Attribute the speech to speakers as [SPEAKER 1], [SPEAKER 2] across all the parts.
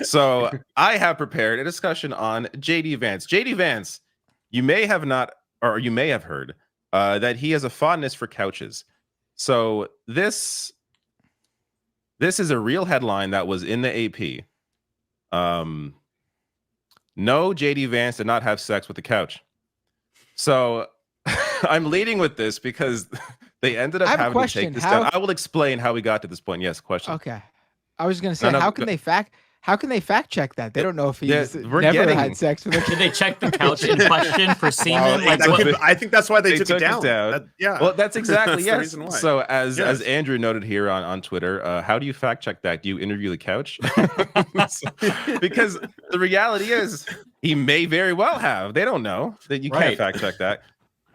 [SPEAKER 1] So I have prepared a discussion on JD Vance. JD Vance, you may have not, or you may have heard that he has a fondness for couches. So this is a real headline that was in the AP. No, JD Vance did not have sex with the couch. So I'm leading with this because they ended up having to take this down. I will explain how we got to this point. Yes, question.
[SPEAKER 2] Okay. I was going to say, how can they fact check that? They don't know if he's never had sex with a couch.
[SPEAKER 3] Did they check the couch in question for semen?
[SPEAKER 4] I think that's why they took it down.
[SPEAKER 1] Yeah. Well, that's exactly yes. So as Andrew noted here on Twitter, how do you fact check that? Do you interview the couch? Because the reality is he may very well have. They don't know that you can't fact check that.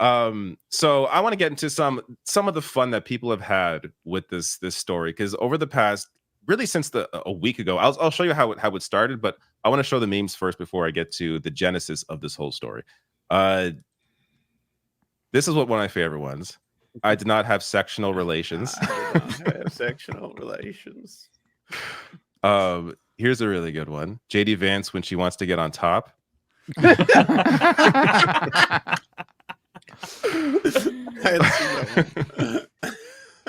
[SPEAKER 1] So I want to get into some of the fun that people have had with this story, because over the past, really since a week ago, I'll show you how it started, but I want to show the memes first before I get to the genesis of this whole story. This is one of my favorite ones. I did not have sectional relations.
[SPEAKER 4] I did not have sectional relations.
[SPEAKER 1] Here's a really good one. JD Vance when she wants to get on top.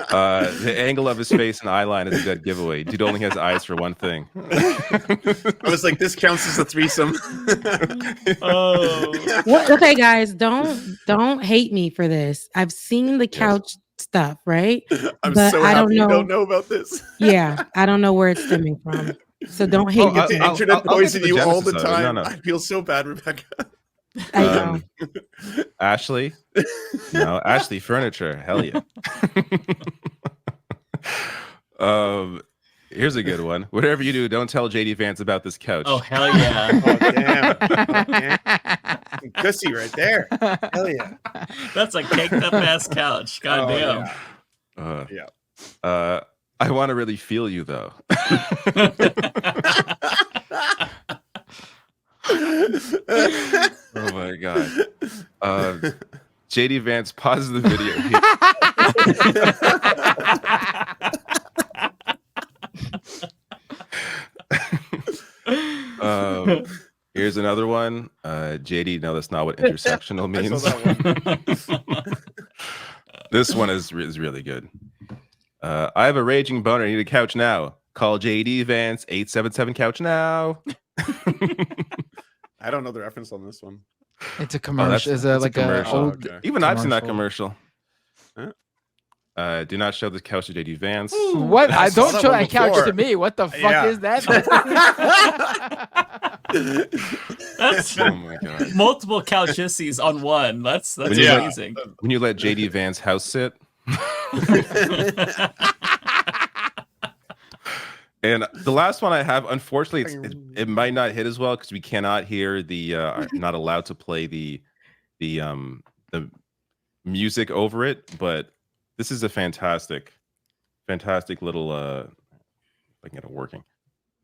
[SPEAKER 1] The angle of his face and eye line is a good giveaway. Dude only has eyes for one thing.
[SPEAKER 4] I was like, this counts as a threesome.
[SPEAKER 5] What? Okay, guys, don't hate me for this. I've seen the couch stuff, right?
[SPEAKER 4] But so
[SPEAKER 5] I
[SPEAKER 4] don't know. You don't know about this.
[SPEAKER 5] Yeah, I don't know where it's stemming from. So don't hate me.
[SPEAKER 4] The internet poison you all the time. No. I feel so bad, Rebecca.
[SPEAKER 5] I know.
[SPEAKER 1] Ashley, no, Ashley Furniture, hell yeah. Here's a good one. Whatever you do, don't tell JD Vance about this couch.
[SPEAKER 3] Oh hell yeah!
[SPEAKER 4] Damn. Pussy right there. Hell yeah.
[SPEAKER 3] That's a caked up ass couch. God damn.
[SPEAKER 4] Yeah.
[SPEAKER 1] I want to really feel you though. Oh my god. JD Vance, pause the video. Here's another one. JD, no, that's not what intersectional means. This one is really good. I have a raging boner. I need a couch now. Call JD Vance 877 couch now.
[SPEAKER 4] I don't know the reference on this one.
[SPEAKER 2] It's a commercial. Is it like a commercial?
[SPEAKER 1] Old even I've seen that commercial. Do not show the couch to JD Vance.
[SPEAKER 2] What? I don't show that couch to me. What the fuck is that?
[SPEAKER 3] That's
[SPEAKER 1] oh my god.
[SPEAKER 3] Multiple couchissies on one. That's amazing.
[SPEAKER 1] When you let JD Vance house sit. And the last one I have, unfortunately, it might not hit as well because we cannot hear the are not allowed to play the music over it. But this is a fantastic little I can get it working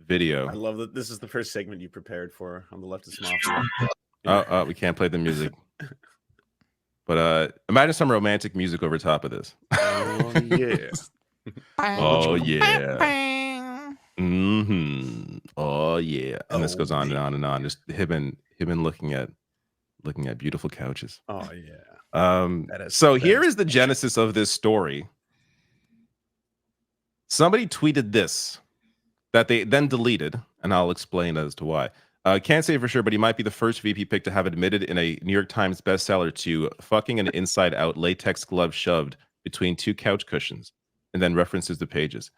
[SPEAKER 1] video.
[SPEAKER 4] I love that this is the first segment you prepared for on the Leftist Mafia.
[SPEAKER 1] We can't play the music. But imagine some romantic music over top of this.
[SPEAKER 4] Oh yeah.
[SPEAKER 1] Oh yeah. Mm-hmm. Oh yeah. And this goes on and on and on. Just him and looking at beautiful couches.
[SPEAKER 4] Oh yeah.
[SPEAKER 1] So here is the genesis of this story. Somebody tweeted this that they then deleted, and I'll explain as to why. Can't say for sure, but he might be the first VP pick to have admitted in a New York Times bestseller to fucking an inside-out latex glove shoved between two couch cushions, and then references the pages.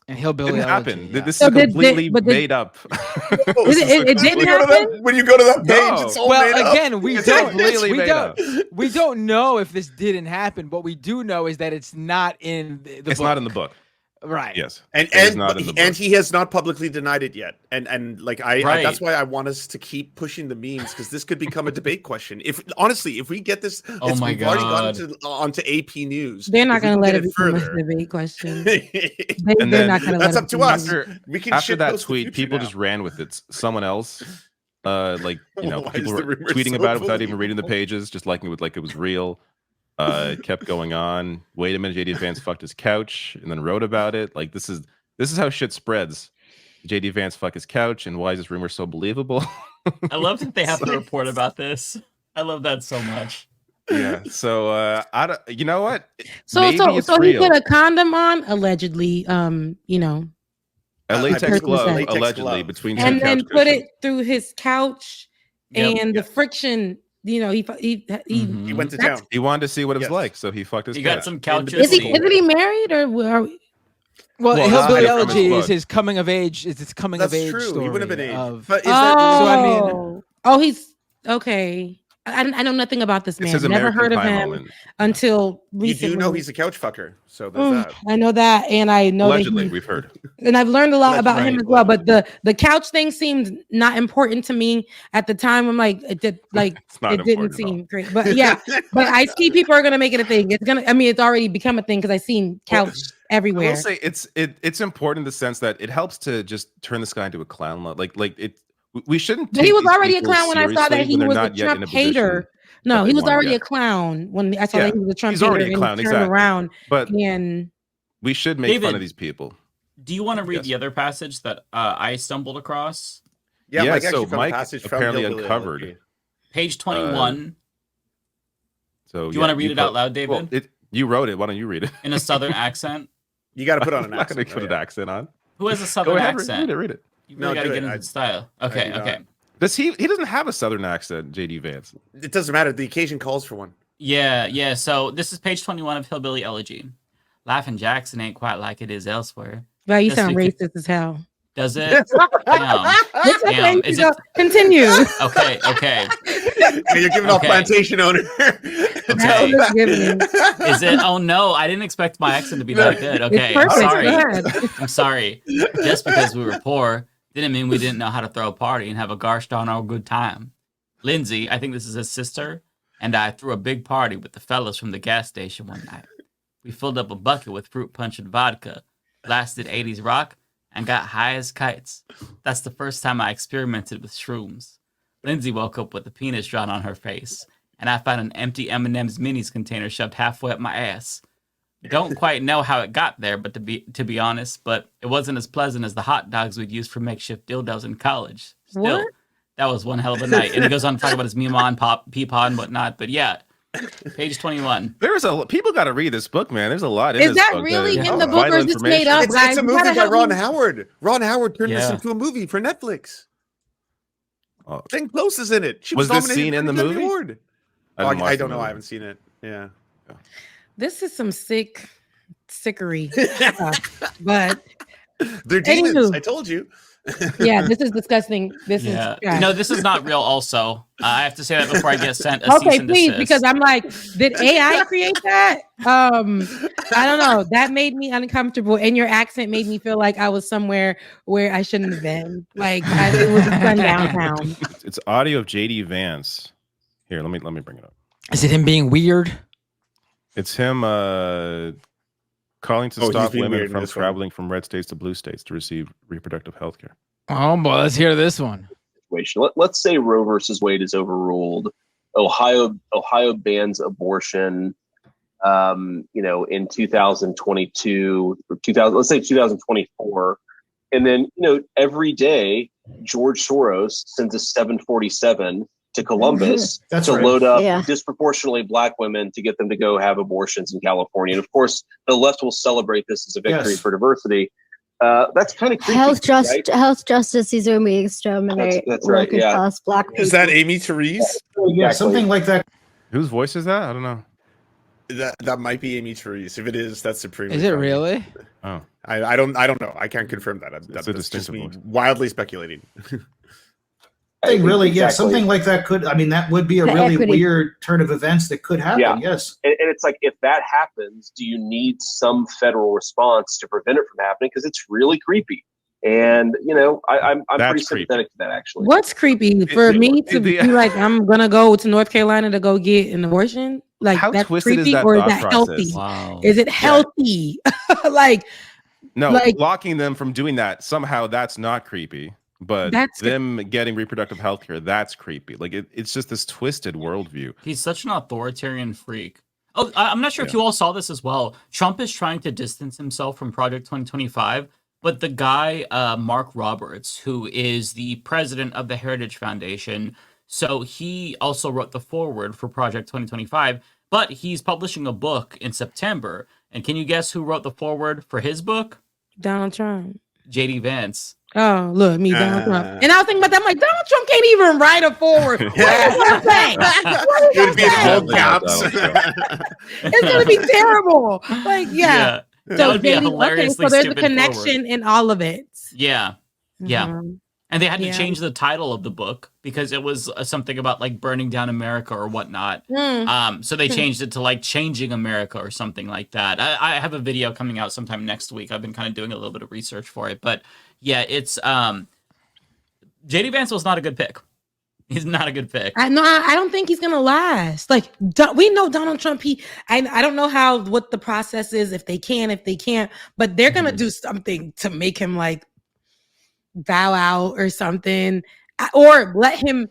[SPEAKER 2] And hillbilly
[SPEAKER 1] didn't happen. Yeah. This is completely made up.
[SPEAKER 5] It didn't happen.
[SPEAKER 4] When you go to that page, it's all made up.
[SPEAKER 2] Again, we don't know if this didn't happen. What we do know is that it's not in the book.
[SPEAKER 1] It's not in the book.
[SPEAKER 2] Right.
[SPEAKER 1] Yes.
[SPEAKER 4] And he has not publicly denied it yet. And like that's why I want us to keep pushing the memes, because this could become a debate question. If we get this,
[SPEAKER 3] we've
[SPEAKER 4] already gone onto AP News.
[SPEAKER 5] They're not going to let it become a debate question. They're not going to let
[SPEAKER 4] that's up to us.
[SPEAKER 1] After that tweet, people just ran with it. Someone else, people were tweeting about it without even reading the pages, just liking it like it was real. It kept going on. Wait a minute, JD Vance fucked his couch and then wrote about it. Like this is how shit spreads JD Vance fuck his couch, and why is this rumor so believable?
[SPEAKER 3] I love that they have to report about this. I love that so much.
[SPEAKER 1] Yeah. So I don't. You know what?
[SPEAKER 5] So
[SPEAKER 1] Maybe it's
[SPEAKER 5] he
[SPEAKER 1] real.
[SPEAKER 5] put a condom on allegedly. You know,
[SPEAKER 1] a latex glove
[SPEAKER 5] latex
[SPEAKER 1] allegedly between two
[SPEAKER 5] and then
[SPEAKER 1] couch
[SPEAKER 5] put
[SPEAKER 1] cushions.
[SPEAKER 5] it through his couch, and the friction. You know, he
[SPEAKER 4] went to town.
[SPEAKER 1] He wanted to see what it was like, so he fucked his.
[SPEAKER 3] He
[SPEAKER 1] couch.
[SPEAKER 3] got some couches.
[SPEAKER 5] Is he married or?
[SPEAKER 2] Well, Hillbilly Elegy is his coming of age. It's his coming of age story.
[SPEAKER 4] He would have been aged.
[SPEAKER 5] But is that so? I mean, he's okay. I know nothing about this man. Never heard of him until recently.
[SPEAKER 4] You do know he's a couch fucker, so there's that.
[SPEAKER 5] I know that, and I know
[SPEAKER 1] allegedly we've heard,
[SPEAKER 5] and I've learned a lot about him as well. But the couch thing seemed not important to me at the time. I'm like, it didn't seem great, but yeah. But I see people are gonna make it a thing. It's already become a thing because I've seen couch everywhere.
[SPEAKER 1] I will say it's important in the sense that it helps to just turn this guy into a clown. Like it. We shouldn't.
[SPEAKER 5] But he was already a clown when I saw that he was a Trump hater. No, he was already a clown when I saw that he was a Trump hater. He's already a clown, exactly. Around,
[SPEAKER 1] but we should make fun of these people.
[SPEAKER 3] Do you want to read the other passage that I stumbled across?
[SPEAKER 4] Yeah,
[SPEAKER 1] so Mike apparently uncovered
[SPEAKER 3] page 21.
[SPEAKER 1] So
[SPEAKER 3] do you want to read it out loud, David?
[SPEAKER 1] Well, you wrote it. Why don't you read it
[SPEAKER 3] in a Southern accent?
[SPEAKER 4] You got to put on an accent.
[SPEAKER 1] I'm not going to put an accent on.
[SPEAKER 3] Who has a Southern accent?
[SPEAKER 1] Read it.
[SPEAKER 3] You really got to get into the style. Okay.
[SPEAKER 1] Does he doesn't have a Southern accent, JD Vance.
[SPEAKER 4] It doesn't matter. The occasion calls for one.
[SPEAKER 3] Yeah. So this is page 21 of Hillbilly Elegy. Life in Jackson ain't quite like it is elsewhere.
[SPEAKER 5] Well, you sound racist as hell.
[SPEAKER 3] Does it? Damn.
[SPEAKER 5] Is it? Continue.
[SPEAKER 3] Okay.
[SPEAKER 4] You're giving off plantation owner.
[SPEAKER 3] Okay. Is it? Oh no, I didn't expect my accent to be that good. Okay, I'm sorry. Just because we were poor didn't mean we didn't know how to throw a party and have a gosh darn old good time. Lindsay, I think this is his sister, and I threw a big party with the fellas from the gas station one night. We filled up a bucket with fruit punch and vodka, blasted 80s rock, and got high as kites. That's the first time I experimented with shrooms. Lindsay woke up with a penis drawn on her face, and I found an empty M&M's minis container shoved halfway up my ass. Don't quite know how it got there, but to be honest, but it wasn't as pleasant as the hot dogs we'd used for makeshift dildos in college. Still, that was one hell of a night. And he goes on to talk about his Mima and Peepaw and whatnot. But yeah, page 21.
[SPEAKER 1] People got to read this book, man. There's a lot in
[SPEAKER 5] this
[SPEAKER 1] book.
[SPEAKER 5] Is that really in the book, or is this made up?
[SPEAKER 4] It's a movie by Ron Howard. Ron Howard turned this into a movie for Netflix. Glenn Close is in it. She
[SPEAKER 1] was this scene in the movie?
[SPEAKER 4] Award. I don't know. I haven't seen it. Yeah.
[SPEAKER 5] This is some sickery stuff, but
[SPEAKER 4] they're demons. I told you.
[SPEAKER 5] Yeah, this is disgusting. This is
[SPEAKER 3] no, this is not real. Also, I have to say that before I get sent.
[SPEAKER 5] Okay, please, because I'm like, did AI create that? I don't know. That made me uncomfortable, and your accent made me feel like I was somewhere where I shouldn't have been. Like it was done downtown.
[SPEAKER 1] It's audio of JD Vance. Here, let me bring it up.
[SPEAKER 2] Is it him being weird?
[SPEAKER 1] It's him calling to stop women from traveling from red states to blue states to receive reproductive health care.
[SPEAKER 2] Oh, boy, let's hear this one.
[SPEAKER 6] Let's say Roe versus Wade is overruled. Ohio bans abortion, in 2022 or 2024. And then, every day, George Soros sends a 747 to Columbus load up disproportionately black women to get them to go have abortions in California. And of course, the left will celebrate this as a victory for diversity. That's kind of creepy.
[SPEAKER 7] Health justice is only exterminate
[SPEAKER 6] that's right,
[SPEAKER 7] class black people.
[SPEAKER 4] Is that Amy Therese?
[SPEAKER 8] Yeah, something like that.
[SPEAKER 1] Whose voice is that? I don't know.
[SPEAKER 4] That might be Amy Therese. If it is, that's supreme.
[SPEAKER 2] Is it really?
[SPEAKER 1] Oh,
[SPEAKER 4] I don't know. I can't confirm that. That's just me wildly speculating.
[SPEAKER 8] Something like that could. I mean, that would be a really weird turn of events that could happen.
[SPEAKER 6] Yeah.
[SPEAKER 8] Yes,
[SPEAKER 6] and it's like, if that happens, do you need some federal response to prevent it from happening? Because it's really creepy. And I'm pretty sympathetic to that, actually.
[SPEAKER 5] What's creepy for me to be like, I'm gonna go to North Carolina to go get an abortion? Like,
[SPEAKER 1] how
[SPEAKER 5] that's
[SPEAKER 1] twisted
[SPEAKER 5] creepy,
[SPEAKER 1] is that
[SPEAKER 5] or is
[SPEAKER 1] thought
[SPEAKER 5] that
[SPEAKER 1] process?
[SPEAKER 5] healthy?
[SPEAKER 3] Wow.
[SPEAKER 5] Is it healthy?
[SPEAKER 1] Blocking them from doing that somehow, that's not creepy. But them getting reproductive health care, that's creepy. Like it's just this twisted worldview.
[SPEAKER 3] He's such an authoritarian freak. Oh, I'm not sure if you all saw this as well. Trump is trying to distance himself from Project 2025 but the guy, Mark Roberts, who is the president of the Heritage Foundation, so he also wrote the foreword for Project 2025, but he's publishing a book in September. And can you guess who wrote the foreword for his book?
[SPEAKER 5] Donald Trump.
[SPEAKER 3] JD Vance.
[SPEAKER 5] Oh, look, me, Donald Trump. And I was thinking about that. I'm like, Donald Trump can't even write a forward. What is he saying? It's going to be terrible. Like, yeah.
[SPEAKER 3] That would be a hilariously
[SPEAKER 5] so there's a
[SPEAKER 3] stupid
[SPEAKER 5] connection
[SPEAKER 3] forward.
[SPEAKER 5] In all of it.
[SPEAKER 3] Yeah. And they had to change the title of the book because it was something about like burning down America or whatnot. So they changed it to like changing America or something like that. I have a video coming out sometime next week. I've been kind of doing a little bit of research for it, but yeah, it's JD Vance was not a good pick. He's not a good pick.
[SPEAKER 5] I don't think he's gonna last. Like we know Donald Trump. I don't know what the process is, if they can't, but they're gonna do something to make him like bow out or something, or let him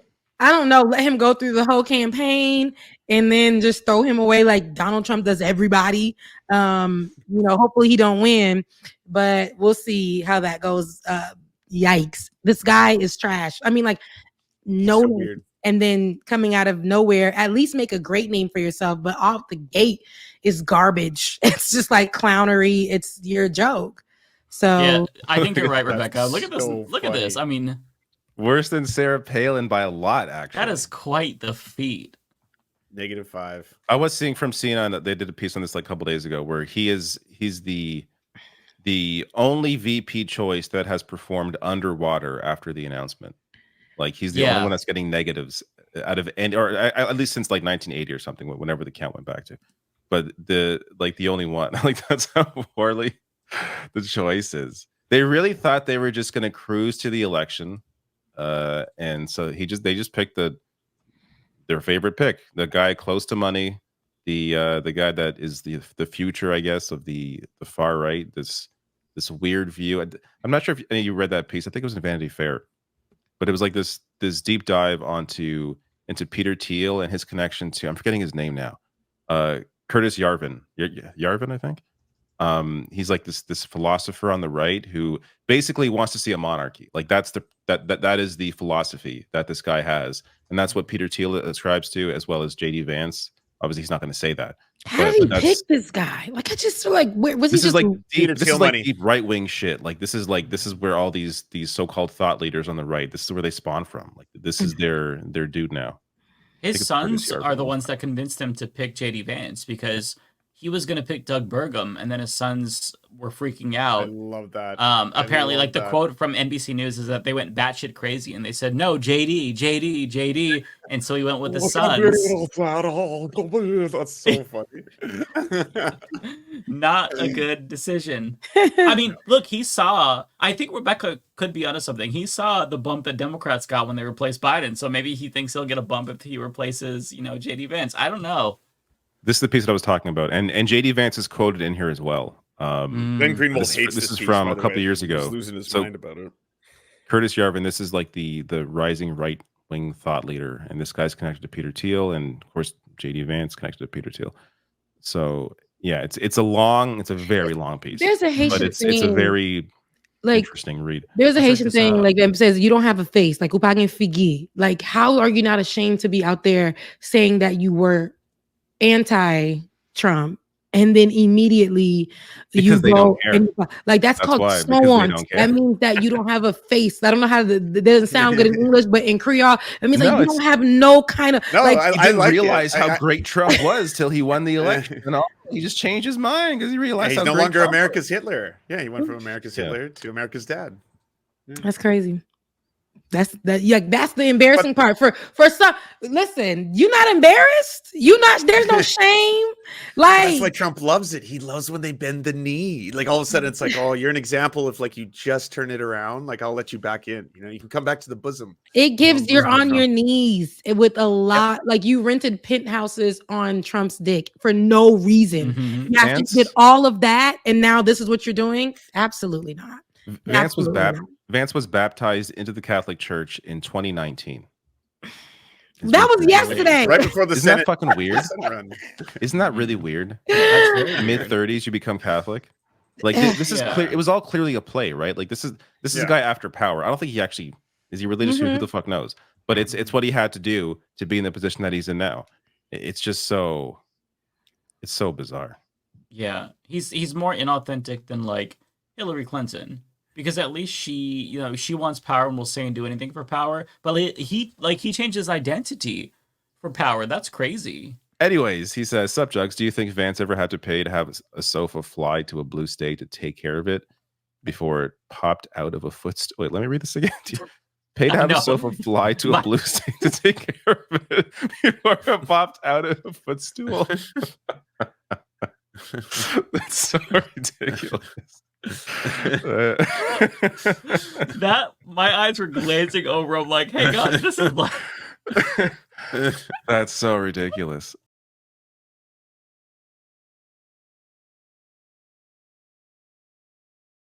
[SPEAKER 5] go through the whole campaign and then just throw him away like Donald Trump does everybody. Hopefully he don't win, but we'll see how that goes. Yikes, this guy is trash. I mean, like, no, so and then coming out of nowhere, at least make a great name for yourself, but off the gate is garbage. It's just like clownery. It's your joke. So
[SPEAKER 3] yeah, I think you're right, Rebecca. Look at this. Look at this. I mean,
[SPEAKER 1] worse than Sarah Palin by a lot, actually.
[SPEAKER 3] That is quite the feat.
[SPEAKER 4] -5.
[SPEAKER 1] I was seeing from CNN that they did a piece on this like a couple days ago where he's the only VP choice that has performed underwater after the announcement. Like he's the only one that's getting negatives out of at least since like 1980 or something, whenever the count went back to. But the only one. Like that's how poorly the choices. They really thought they were just going to cruise to the election, and so they just picked their favorite pick, the guy close to money, the guy that is the future, I guess, of the far right. This weird view. I'm not sure if any of you read that piece. I think it was in Vanity Fair, but it was like this deep dive into Peter Thiel and his connection to, I'm forgetting his name now, Curtis Yarvin, I think. He's like this philosopher on the right who basically wants to see a monarchy. Like that is the philosophy that this guy has, and that's what Peter Thiel ascribes to, as well as JD Vance. Obviously, he's not going to say that.
[SPEAKER 5] How did he pick this guy? Like, I just feel like, where was he?
[SPEAKER 1] This is like
[SPEAKER 4] deep
[SPEAKER 1] right wing shit. Like this is where all these so-called thought leaders on the right. This is where they spawn from. Like this is their dude now.
[SPEAKER 3] His sons are the ones that convinced him to pick JD Vance because he was going to pick Doug Burgum, and then his sons were freaking out.
[SPEAKER 4] I love that.
[SPEAKER 3] Apparently, like the quote from NBC News is that they went batshit crazy, and they said, "No, JD," and so he went with his sons.
[SPEAKER 4] That's so funny.
[SPEAKER 3] Not a good decision. I mean, look, I think Rebecca could be onto something. He saw the bump that Democrats got when they replaced Biden, so maybe he thinks he'll get a bump if he replaces, JD Vance. I don't know.
[SPEAKER 1] This is the piece that I was talking about, and JD Vance is quoted in here as well.
[SPEAKER 4] Ben Greenwald hates
[SPEAKER 1] this is from a couple years ago.
[SPEAKER 4] He's losing his mind about it.
[SPEAKER 1] Curtis Yarvin, this is like the rising right wing thought leader, and this guy's connected to Peter Thiel, and of course JD Vance connected to Peter Thiel. So yeah, it's a very long piece.
[SPEAKER 5] There's a Haitian
[SPEAKER 1] but it's a very interesting read.
[SPEAKER 5] There's a Haitian thing like that says you don't have a face, like upagin figi. Like, how are you not ashamed to be out there saying that you were anti-Trump and then immediately you go and, like that's called snow. That means that you don't have a face. I don't know how that doesn't sound good in English, but in Creole it means like you don't have no kind of
[SPEAKER 1] I didn't realize how great Trump was till he won the election and all. He just changed his mind because he realized
[SPEAKER 4] he's no longer America's Hitler. Yeah, he went from America's Hitler to America's dad.
[SPEAKER 5] That's crazy. That's the embarrassing part for some. Listen, you're not embarrassed. There's no shame. Like
[SPEAKER 4] that's why Trump loves it. He loves when they bend the knee. Like all of a sudden it's like, oh, you're an example of like you just turn it around. Like I'll let you back in. You can come back to the bosom.
[SPEAKER 5] It gives you're on your knees with a lot. Like you rented penthouses on Trump's dick for no reason.
[SPEAKER 1] Mm-hmm.
[SPEAKER 5] You have to did all of that, and now this is what you're doing. Absolutely not.
[SPEAKER 1] Vance was baptized into the Catholic Church in 2019.
[SPEAKER 5] That was yesterday.
[SPEAKER 4] Right before the
[SPEAKER 1] Isn't
[SPEAKER 4] Senate.
[SPEAKER 1] that fucking weird? Isn't that really weird? Mid-30s, you become Catholic. Like this is clear. It was all clearly a play, right? Like this is a guy after power. I don't think he actually is he religious. Who the fuck knows? But it's what he had to do to be in the position that he's in now. It's just so bizarre.
[SPEAKER 3] Yeah, he's more inauthentic than like Hillary Clinton, because at least she wants power and will say and do anything for power. But he changed his identity for power. That's crazy.
[SPEAKER 1] Anyways, he says, "Subjugs, do you think Vance ever had to pay to have a sofa fly to a blue state to take care of it before it popped out of a footstool?" Wait, let me read this again. Pay to have a sofa fly to a blue state to take care of it before it popped out of a footstool. That's so ridiculous.
[SPEAKER 3] That my eyes were glazing over. I'm like, hey God, this is like
[SPEAKER 1] that's so ridiculous.